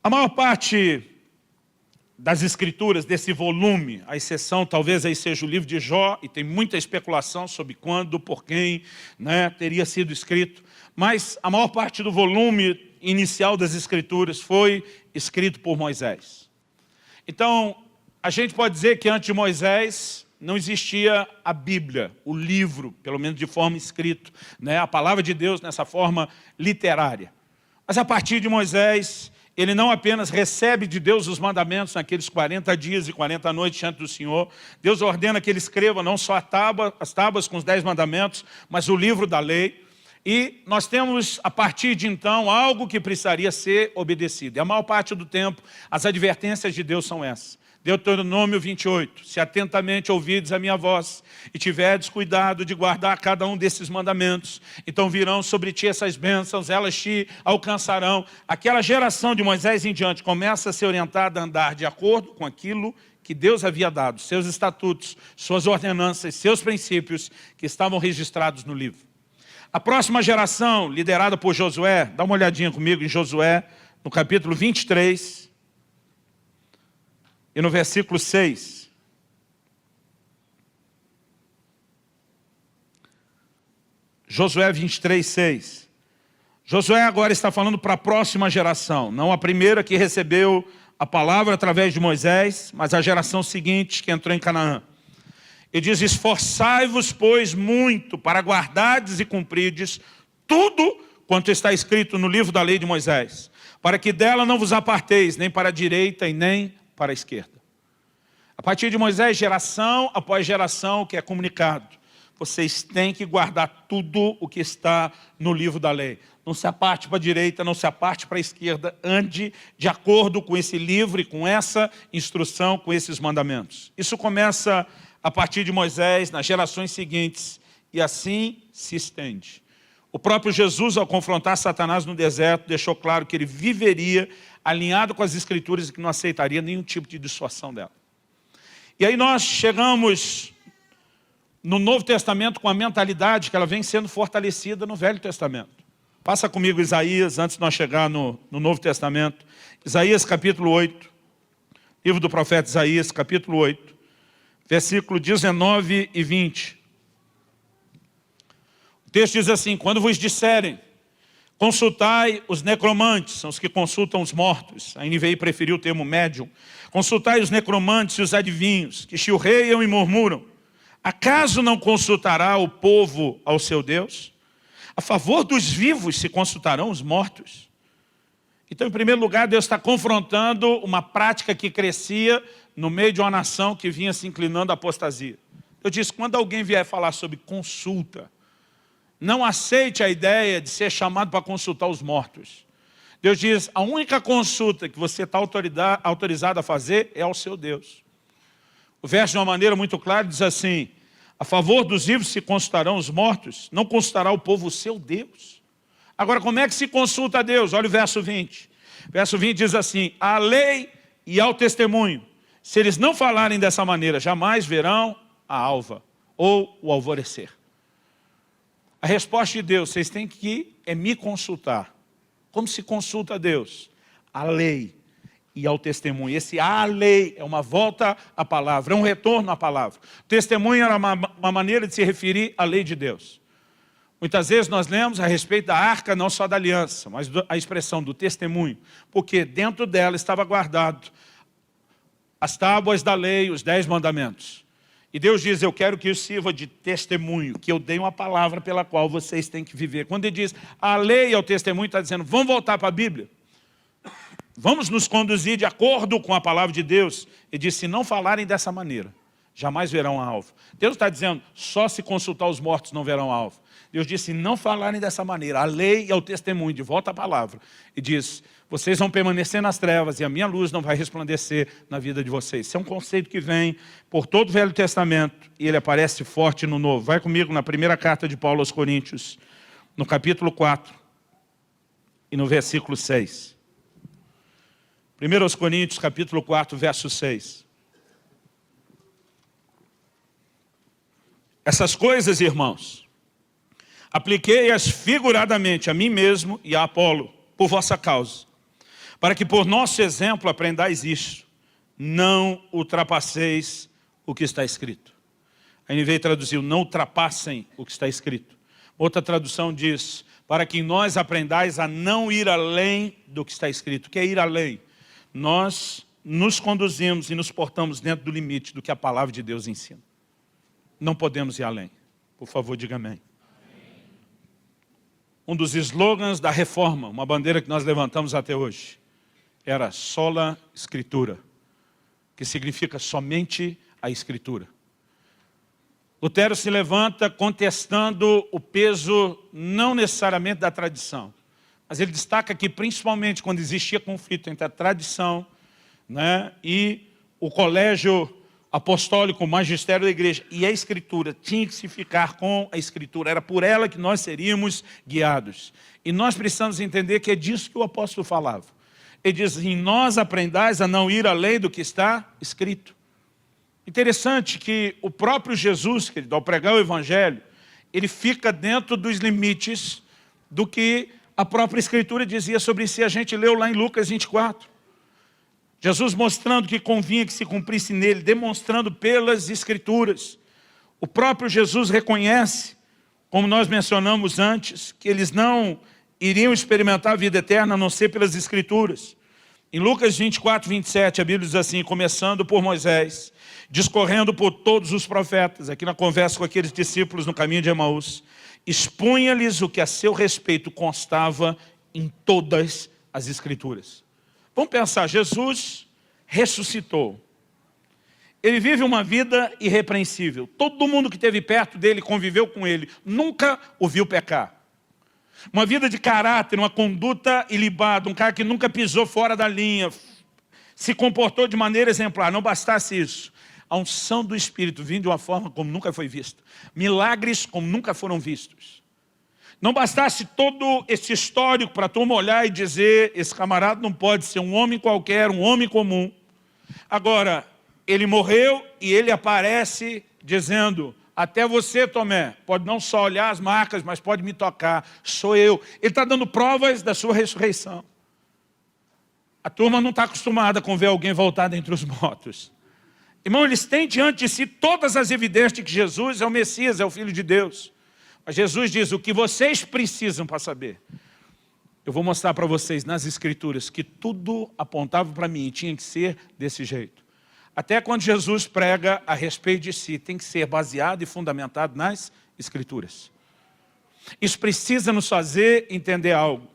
A maior parte das escrituras desse volume, a exceção talvez aí seja o livro de Jó, e tem muita especulação sobre quando, por quem, né, teria sido escrito, mas a maior parte do volume inicial das escrituras foi escrito por Moisés. Então, a gente pode dizer que antes de Moisés não existia a Bíblia, o livro, pelo menos de forma escrita, né, a palavra de Deus nessa forma literária. Mas a partir de Moisés, ele não apenas recebe de Deus os mandamentos naqueles 40 dias e 40 noites diante do Senhor. Deus ordena que ele escreva não só as tábuas com os 10 mandamentos, mas o livro da lei. E nós temos, a partir de então, algo que precisaria ser obedecido. E a maior parte do tempo, as advertências de Deus são essas. Deuteronômio 28, se atentamente ouvides a minha voz e tiverdes cuidado de guardar cada um desses mandamentos, então virão sobre ti essas bênçãos, elas te alcançarão. Aquela geração de Moisés em diante começa a ser orientada a andar de acordo com aquilo que Deus havia dado, seus estatutos, suas ordenanças, seus princípios que estavam registrados no livro. A próxima geração, liderada por Josué, dá uma olhadinha comigo em Josué, no capítulo 23, e no versículo 6. Josué 23, 6. Josué agora está falando para a próxima geração, não a primeira que recebeu a palavra através de Moisés, mas a geração seguinte que entrou em Canaã. Ele diz, esforçai-vos, pois, muito para guardardes e cumprirdes tudo quanto está escrito no livro da lei de Moisés, para que dela não vos aparteis, nem para a direita e nem para a esquerda. A partir de Moisés, geração após geração que é comunicado, vocês têm que guardar tudo o que está no livro da lei. Não se aparte para a direita, não se aparte para a esquerda, ande de acordo com esse livro e com essa instrução, com esses mandamentos. Isso começa a partir de Moisés, nas gerações seguintes, e assim se estende. O próprio Jesus, ao confrontar Satanás no deserto, deixou claro que ele viveria alinhado com as Escrituras e que não aceitaria nenhum tipo de dissuasão dela. E aí nós chegamos no Novo Testamento com a mentalidade que ela vem sendo fortalecida no Velho Testamento. Passa comigo Isaías, antes de nós chegar no Novo Testamento. Isaías capítulo 8, livro do profeta Isaías, capítulo 8, versículo 19 e 20. O texto diz assim, quando vos disserem, consultai os necromantes, são os que consultam os mortos. A NVI preferiu o termo médium. Consultai os necromantes e os adivinhos, que chilreiam e murmuram. Acaso não consultará o povo ao seu Deus? A favor dos vivos se consultarão os mortos. Então, em primeiro lugar, Deus está confrontando uma prática que crescia no meio de uma nação que vinha se inclinando à apostasia. Eu disse, quando alguém vier falar sobre consulta, não aceite a ideia de ser chamado para consultar os mortos. Deus diz, a única consulta que você está autorizado a fazer é ao seu Deus. O verso de uma maneira muito clara diz assim, a favor dos vivos se consultarão os mortos, não consultará o povo o seu Deus. Agora, como é que se consulta a Deus? Olha o verso 20. Verso 20 diz assim, à lei e ao testemunho, se eles não falarem dessa maneira, jamais verão a alva ou o alvorecer. A resposta de Deus, vocês têm que me consultar. Como se consulta a Deus? A lei e ao testemunho. Esse a lei é uma volta à palavra, é um retorno à palavra. O testemunho era uma maneira de se referir à lei de Deus. Muitas vezes nós lemos a respeito da arca, não só da aliança, mas a expressão do testemunho, porque dentro dela estava guardado as tábuas da lei, os 10 mandamentos. E Deus diz, eu quero que isso sirva de testemunho, que eu dei uma palavra pela qual vocês têm que viver. Quando ele diz, a lei e o testemunho, está dizendo, vamos voltar para a Bíblia. Vamos nos conduzir de acordo com a palavra de Deus. Ele diz, se não falarem dessa maneira, jamais verão a alvo. Deus está dizendo, só se consultar os mortos não verão a alvo. Deus disse, se não falarem dessa maneira, a lei e o testemunho, de volta à palavra. E diz, vocês vão permanecer nas trevas e a minha luz não vai resplandecer na vida de vocês. Esse é um conceito que vem por todo o Velho Testamento e ele aparece forte no Novo. Vai comigo na primeira carta de Paulo aos Coríntios, no capítulo 4 e no versículo 6. 1 aos Coríntios, capítulo 4, verso 6. Essas coisas, irmãos, apliquei-as figuradamente a mim mesmo e a Apolo, por vossa causa, para que por nosso exemplo aprendais isto, não ultrapasseis o que está escrito. A NVI traduziu, não ultrapassem o que está escrito. Outra tradução diz, para que nós aprendais a não ir além do que está escrito. O que é ir além? Nós nos conduzimos e nos portamos dentro do limite do que a palavra de Deus ensina. Não podemos ir além. Por favor, diga amém. Um dos slogans da reforma, uma bandeira que nós levantamos até hoje, era sola escritura, que significa somente a escritura. Lutero se levanta contestando o peso não necessariamente da tradição, mas ele destaca que principalmente quando existia conflito entre a tradição, né, e o colégio apostólico, o magistério da igreja e a escritura, tinha que se ficar com a escritura, era por ela que nós seríamos guiados. E nós precisamos entender que é disso que o apóstolo falava. Ele diz, em nós aprendais a não ir além do que está escrito. Interessante que o próprio Jesus, querido, ao pregar o evangelho, ele fica dentro dos limites do que a própria escritura dizia sobre si. A gente leu lá em Lucas 24. Jesus mostrando que convinha que se cumprisse nele, demonstrando pelas escrituras. O próprio Jesus reconhece, como nós mencionamos antes, que eles não iriam experimentar a vida eterna a não ser pelas escrituras. Em Lucas 24, 27, a Bíblia diz assim, começando por Moisés, discorrendo por todos os profetas, aqui na conversa com aqueles discípulos no caminho de Emaús, expunha-lhes o que a seu respeito constava em todas as escrituras. Vamos pensar, Jesus ressuscitou. Ele vive uma vida irrepreensível. Todo mundo que esteve perto dele, conviveu com ele, nunca o viu pecar. Uma vida de caráter, uma conduta ilibada, um cara que nunca pisou fora da linha, se comportou de maneira exemplar. Não bastasse isso, a unção do Espírito vindo de uma forma como nunca foi vista. Milagres como nunca foram vistos. Não bastasse todo esse histórico para a turma olhar e dizer, esse camarada não pode ser um homem qualquer, um homem comum. Agora, ele morreu e ele aparece dizendo, até você, Tomé, pode não só olhar as marcas, mas pode me tocar, sou eu. Ele está dando provas da sua ressurreição. A turma não está acostumada com ver alguém voltar dentre os mortos. Irmão, eles têm diante de si todas as evidências de que Jesus é o Messias, é o Filho de Deus. Mas Jesus diz, o que vocês precisam para saber, eu vou mostrar para vocês nas Escrituras que tudo apontava para mim e tinha que ser desse jeito. Até quando Jesus prega a respeito de si, tem que ser baseado e fundamentado nas Escrituras. Isso precisa nos fazer entender algo.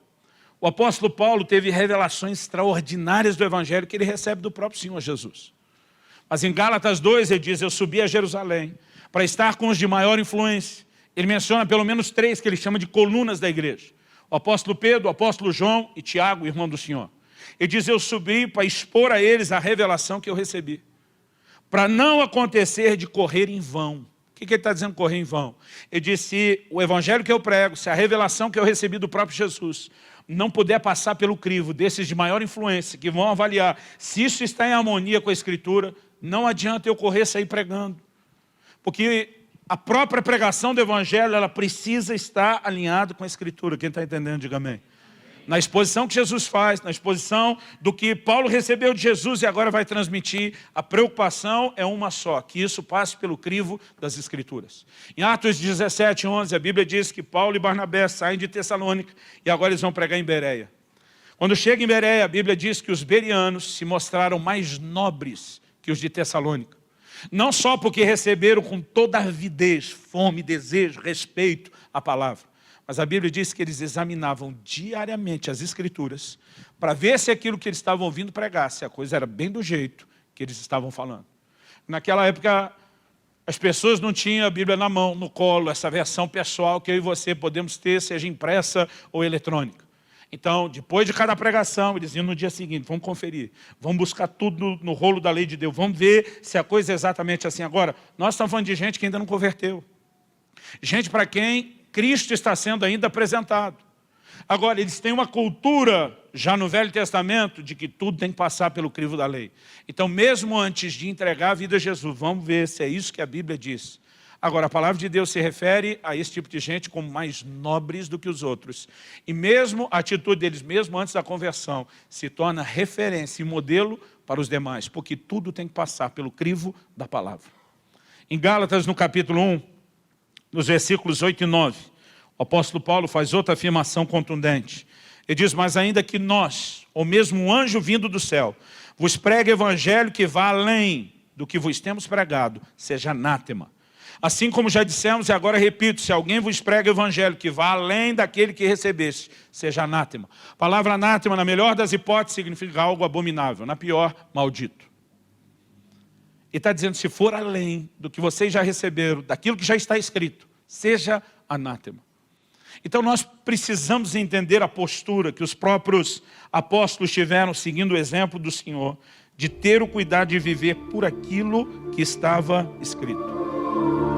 O apóstolo Paulo teve revelações extraordinárias do Evangelho que ele recebe do próprio Senhor Jesus. Mas em Gálatas 2 ele diz, eu subi a Jerusalém para estar com os de maior influência. Ele menciona pelo menos 3 que ele chama de colunas da igreja. O apóstolo Pedro, o apóstolo João e Tiago, irmão do Senhor. Ele diz, eu subi para expor a eles a revelação que eu recebi. Para não acontecer de correr em vão. O que ele está dizendo correr em vão? Ele diz, se o evangelho que eu prego, se a revelação que eu recebi do próprio Jesus, não puder passar pelo crivo desses de maior influência, que vão avaliar se isso está em harmonia com a Escritura, não adianta eu correr e sair pregando. Porque a própria pregação do Evangelho, ela precisa estar alinhada com a Escritura. Quem está entendendo, diga amém. Na exposição que Jesus faz, na exposição do que Paulo recebeu de Jesus e agora vai transmitir, a preocupação é uma só, que isso passe pelo crivo das Escrituras. Em Atos 17, 11, a Bíblia diz que Paulo e Barnabé saem de Tessalônica e agora eles vão pregar em Bereia. Quando chega em Bereia, a Bíblia diz que os bereanos se mostraram mais nobres que os de Tessalônica. Não só porque receberam com toda avidez, fome, desejo, respeito à palavra. Mas a Bíblia diz que eles examinavam diariamente as Escrituras para ver se aquilo que eles estavam ouvindo pregar, se a coisa era bem do jeito que eles estavam falando. Naquela época, as pessoas não tinham a Bíblia na mão, no colo, essa versão pessoal que eu e você podemos ter, seja impressa ou eletrônica. Então, depois de cada pregação, eles iam no dia seguinte, vamos conferir, vamos buscar tudo no rolo da lei de Deus, vamos ver se a coisa é exatamente assim. Agora, nós estamos falando de gente que ainda não converteu. Gente para quem Cristo está sendo ainda apresentado. Agora, eles têm uma cultura, já no Velho Testamento, de que tudo tem que passar pelo crivo da lei. Então, mesmo antes de entregar a vida a Jesus, vamos ver se é isso que a Bíblia diz. Agora, a palavra de Deus se refere a esse tipo de gente como mais nobres do que os outros. E mesmo a atitude deles, mesmo antes da conversão, se torna referência e modelo para os demais, porque tudo tem que passar pelo crivo da palavra. Em Gálatas, no capítulo 1, nos versículos 8 e 9, o apóstolo Paulo faz outra afirmação contundente. Ele diz, mas ainda que nós, ou mesmo um anjo vindo do céu, vos pregue evangelho que vá além do que vos temos pregado, seja anátema. Assim como já dissemos, e agora repito, se alguém vos prega evangelho que vá além daquele que recebeste, seja anátema. A palavra anátema, na melhor das hipóteses, significa algo abominável, na pior, maldito. E está dizendo, se for além do que vocês já receberam, daquilo que já está escrito, seja anátema. Então nós precisamos entender a postura que os próprios apóstolos tiveram, seguindo o exemplo do Senhor, de ter o cuidado de viver por aquilo que estava escrito.